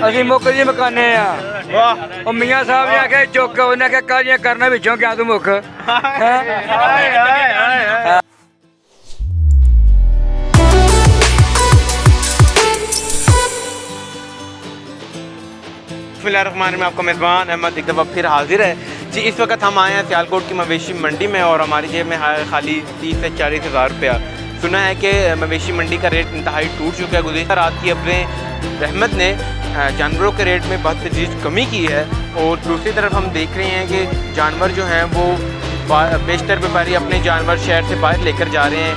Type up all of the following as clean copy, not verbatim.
ਅਸੀਂ ਮੁੱਕ ਜੀ ਮਕਾਨੇ ਆ ਵਾਹ ਉਹ ਮੀਆਂ ਸਾਹਿਬ ਨੇ ਆਖਿਆ ਚੁੱਕ ਉਹਨੇ ਆਖਿਆ ਕਾਹਦੀਆਂ ਕਰਨਾ ਵਿੱਚੋਂ ਕਿਆ ਤੂੰ ਮੁੱਕ बिस्मिल्लाहिर्रहमानिर्रहीम में आपका मेज़बान अहमद एक दफ़ा फिर हाजिर है जी। इस वक्त हम आए हैं सियालकोट की मवेशी मंडी में और हमारी जेब में है खाली 30 से 40 हज़ार रुपया। सुना है कि मवेशी मंडी का रेट इंतहाई टूट चुका है। गुज़श्ता रात की अपने रहमत ने जानवरों के रेट में बहुत तेज़ कमी की है और दूसरी तरफ हम देख रहे हैं कि जानवर जो हैं वो बेशतर व्यापारी अपने जानवर शहर से बाहर लेकर जा रहे हैं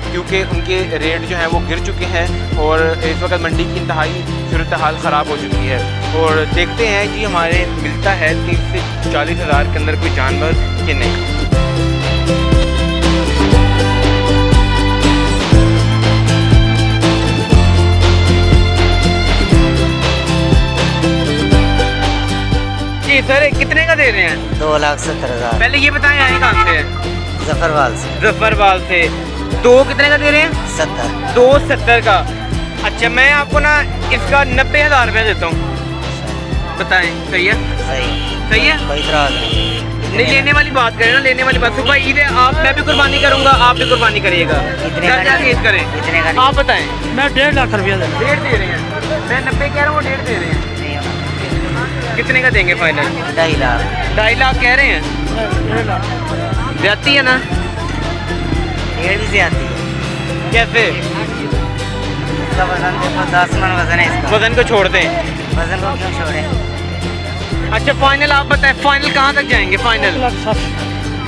क्योंकि उनके रेट जो हैं वो गिर चुके हैं और इस वक्त मंडी की इंतहाई सूरत हाल ख़राब हो चुकी है। और देखते हैं कि हमारे मिलता है 30 से 40 हज़ार के अंदर कोई जानवर कि नहीं। जी सर कितने का दे रहे हैं? 2,70,000। पहले ये बताएं आए कहाँ से हैं? जफरवाल से। जफरवाल से। दो कितने का दे रहे हैं? 70। 270 का। अच्छा मैं आपको ना इसका 90,000 रुपया देता हूँ, बताएं सही है? सही है? कोई इतराज़ नहीं लेने वाली बात करें ना, लेने वाली बात। सुबह ईद है, आप मैं भी कुर्बानी करूँगा, आप भी कुर्बानी करिएगा। क्या चीज़ करें? कितने का? आप बताएं। मैं 1.5 लाख रुपया दे 1.5 दे रहे हैं, मैं 90 कह रहा हूँ, वो 1.5 दे रहे हैं। कितने का देंगे फाइनल? 2.5 लाख। 2.5 लाख कह रहे हैं। जाती है ना? डेढ़ भी जाती है। कैसे? इसका वजन देखो 10 मन वजन है इसका। वजन को छोड़ दें। वजन को क्यों छोड़े? अच्छा फाइनल आप बताएं, फाइनल कहाँ तक जाएंगे? फाइनल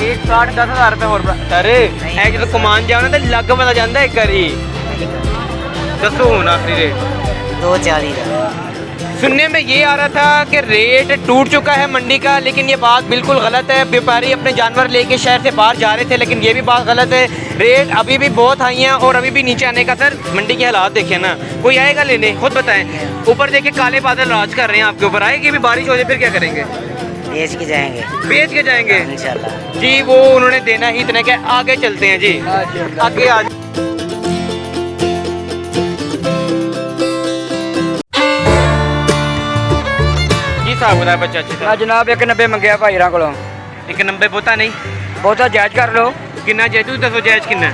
1,60,10,000 रुपये और अरे है जो कमान जाओ ना तो लग पता जाता है एक करी। दसो हूँ आखिरी रेट 2,40,000। सुनने में ये आ रहा था कि रेट टूट चुका है मंडी का, लेकिन ये बात बिल्कुल गलत है। व्यापारी अपने जानवर लेके शहर से बाहर जा रहे थे, लेकिन ये भी बात गलत है। रेट अभी भी बहुत हाई हैं और अभी भी नीचे आने का सर मंडी के हालात देखे ना। कोई आएगा लेने? खुद बताएं। ऊपर देखिए काले बादल राज कर रहे हैं आपके ऊपर। आएगी भी बारिश हो जाए फिर क्या करेंगे? बेच के जाएंगे। बेच के जाएंगे इंशाल्लाह जी। वो उन्होंने देना ही इतने के। आगे चलते हैं जी, आगे आ साहब बता बच्चा अच्छा जनाब 190 मंगया भाई ਰਾਂ ਕੋਲੋਂ। 190 ਬਹੁਤਾ नहीं? ਬਹੁਤਾ ਜਾਇਜ਼ ਕਰ ਲਓ। किन्ना जायज? तू दसो जायज किन्ना?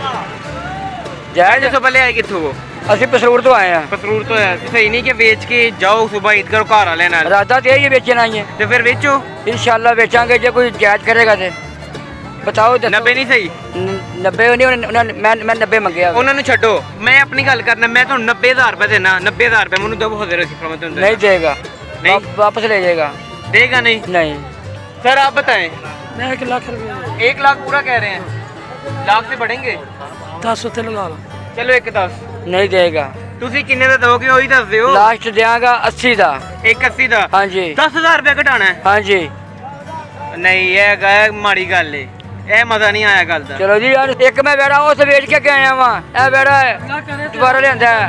ਜਾਇਜ਼ दसो पहले आए कितों वो? ਅਸੀਂ ਪਸਰੂਰ ਤੋਂ ਆਏ ਆ। पसरूर तो है सही नहीं कि बेच के जाओ सुबह ईद करो घर वाले नाल ਇਰਾਦਾ ਤੇ ਇਹ ਹੀ ਵੇਚਣ ਆਈ ਹੈ। तो फिर बेचो। ਇਨਸ਼ਾਅੱਲਾ ਵੇਚਾਂਗੇ ਜੇ ਕੋਈ ਜਾਇਜ਼ ਕਰੇਗਾ ਤੇ। बताओ 90 नहीं सही? 90 नहीं मैं 90 ਮੰਗਿਆ। उन्होंने छो मैं अपनी गल करना। मैं तो 90,000 रुपये देना। 90,000 रुपये मैंने दो नहीं देगा। नहीं वापस ले जाएगा। देगा नहीं? नहीं सर आप बताएं। मैं 1 लाख रुपया 1 लाख पूरा कह रहे हैं, लाख से बढ़ेंगे? 10 उत्ते लगा लो। चलो 1,10 नहीं देगा। ਤੁਸੀਂ ਕਿੰਨੇ ਦਾ ਦੋਗੇ ਉਹੀ ਦੱਸ ਦਿਓ। ਲਾਸਟ ਦਿਆਂਗਾ 80 ਦਾ। 180 ਦਾ? ਹਾਂਜੀ। 10,000 रुपये घटाना है? ਹਾਂਜੀ। नहीं ये माड़ी गल है, ਇਹ ਮਜ਼ਾ ਨਹੀਂ ਆਇਆ ਗੱਲ ਦਾ। ਚਲੋ ਜੀ ਯਾਰ ਇੱਕ ਮੈਂ ਬੈੜਾ ਉਸ ਵੇਚ ਕੇ ਆਇਆ ਵਾਂ। ਇਹ ਬੈੜਾ ਦੁਬਾਰਾ ਲਿਆਂਦਾ ਹੈ।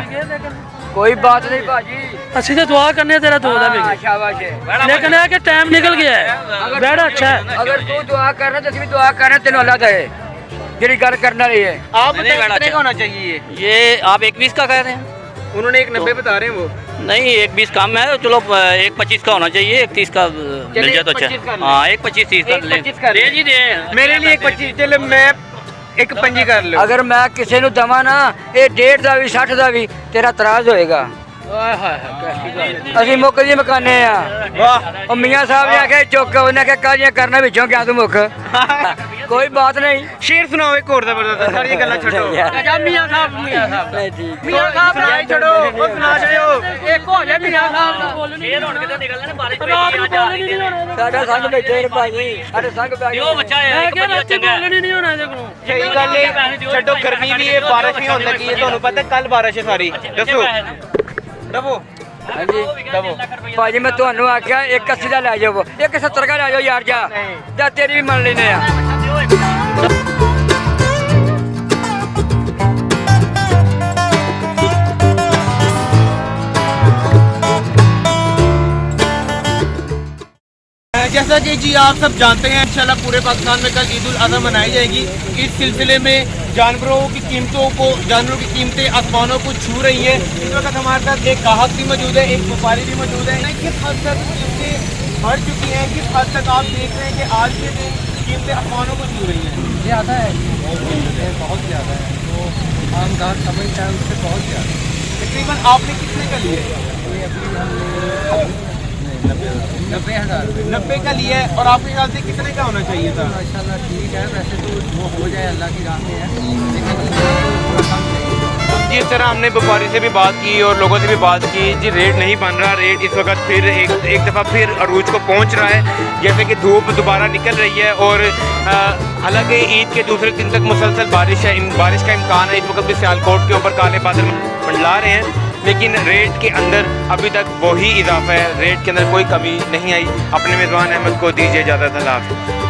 कोई बात नहीं भाजी। ਅਸੀਂ ਤੇ ਦੁਆ ਕਰਨੇ तेरा दो ਦਾ हाँ, शाबाश है। लेकिन है कि टाइम निकल गया है। बेड़ा अच्छा है। अगर तू दुआ कर रहा तो भी दुआ कर रहे तेन अल्लाह दे जेडी गल करना रही है। आप बताइए कितने का होना चाहिए? ये आप 1,20 का कह रहे हैं? उन्होंने 190 बता रहे हैं वो। नहीं 1,20 कम है, चलो 1,25 का होना चाहिए। 1,30 का मिल जाए तो अच्छा। हाँ 1,25-30 का ले 1,25 का दे जी दे। मेरे लिए 1,25 चलो मैं 1,25 कर लो। अगर मैं किसी ਨੂੰ ਦਵਾਂ ਨਾ ਇਹ 1.5 ਦਾ ਵੀ 60 ਦਾ ਵੀ ਤੇਰਾ ਇਤਰਾਜ਼ ਹੋਏਗਾ। ਅਸੀਂ ਮੁੱਕ ਜੀ ਮਕਾਨੇ ਆ। वाह ਉਹ ਮੀਆਂ ਸਾਹਿਬ ਨੇ ਆਖਿਆ ਚੁੱਕ ਉਹਨੇ ਆਖਿਆ ਕਾਹਦੀਆਂ ਕਰਨਾ ਵਿੱਚੋਂ ਕਿਆ ਤੂੰ ਮੁੱਕ। ਕੋਈ ਬਾਤ ਨਹੀਂ। शेर सुनाओ एक और जबरदस्त। सारी गल्लां छोड़ो। मियां साहब ਨਹੀਂ ਠੀਕ। मियां साहब सुनाई छोड़ो, वो सुना छोड़ो। एक हो जाए मियां साहब ਦਾ। शेर होने के तो निकलने ना बारिश रात में ਨੂੰ ਬੋਲਣੀ ਨਹੀਂ ਹੋਣਾ। ਸਾਡਾ ਸੰਗ ਬੈਠੇ ਨੇ ਭਾਜੀ। ਸਾਡੇ ਸੰਗ ਬੈਠੇ जो बच्चा है ਮੈਂ एक ਕਿਹਾ बच्चा ਰਾਤੀ चंगा है। ਬੋਲਣੀ ਨਹੀਂ ਹੋਣਾ ਇਹਦੇ ਕੋਲੋਂ। सही गल है। छोड़ो गर्मी भी है, बारिश भी होने लगी है। ਤੁਹਾਨੂੰ ਪਤਾ ਕੱਲ ਬਾਰਿਸ਼ ਹੈ ਸਾਰੀ। ਦੱਸੋ ਦਬੋ। ਹਾਂਜੀ ਭਾਜੀ ਮੈਂ ਤੁਹਾਨੂੰ ਆਖਿਆ 180 ਦਾ ਲੈ ਜਾਓ, 170 ਦਾ ਲੈ ਜਾਓ ਯਾਰ ਜਾ ਜਾਂ ਤੇਰੀ ਵੀ ਮੰਨ ਲੈਨੇ ਆ। जैसा जैसा कि जी आप सब जानते हैं इंशाल्लाह पूरे पाकिस्तान में कल ईद उल अज़हा मनाई जाएगी। इस सिलसिले में जानवरों की कीमतें आसमानों को छू रही हैं। इस वक्त हमारे साथ एक ग्राहक भी मौजूद है, एक व्यापारी भी मौजूद है। किस हद तक कीमतें बढ़ चुकी हैं, किस हद तक आप देख रहे हैं कि आज के दिन कीमतें आसमानों को छू रही हैं? ज़्यादा है, बहुत ज़्यादा है। तो आम ग्राहक समझता है उससे बहुत ज़्यादा। तकरीबन आपने कितने का लिए? 90,000 रुपये। 90 का लिया है। और आपके ख्याल से कितने का होना चाहिए था? माशाल्लाह ठीक है, वैसे तो वो हो जाए अल्लाह की राह में है, लेकिन थोड़ा कम चाहिए। जिस तरह हमने व्यापारी से भी बात की और लोगों से भी बात की, जी रेट नहीं बन रहा। रेट इस वक्त फिर एक दफ़ा फिर अरूज को पहुंच रहा है, जैसे कि धूप दोबारा निकल रही है। और हालांकि ईद के दूसरे दिन तक मुसलसल बारिश है, बारिश का इम्कान है। इस वक्त भी सियालकोट के ऊपर काले बादल मंडला रहे हैं, लेकिन रेट के अंदर अभी तक वही इजाफा है। रेट के अंदर कोई कमी नहीं आई। अपने मेज़बान अहमद को दीजिए इजाज़त। अल्लाह हाफ़िज़।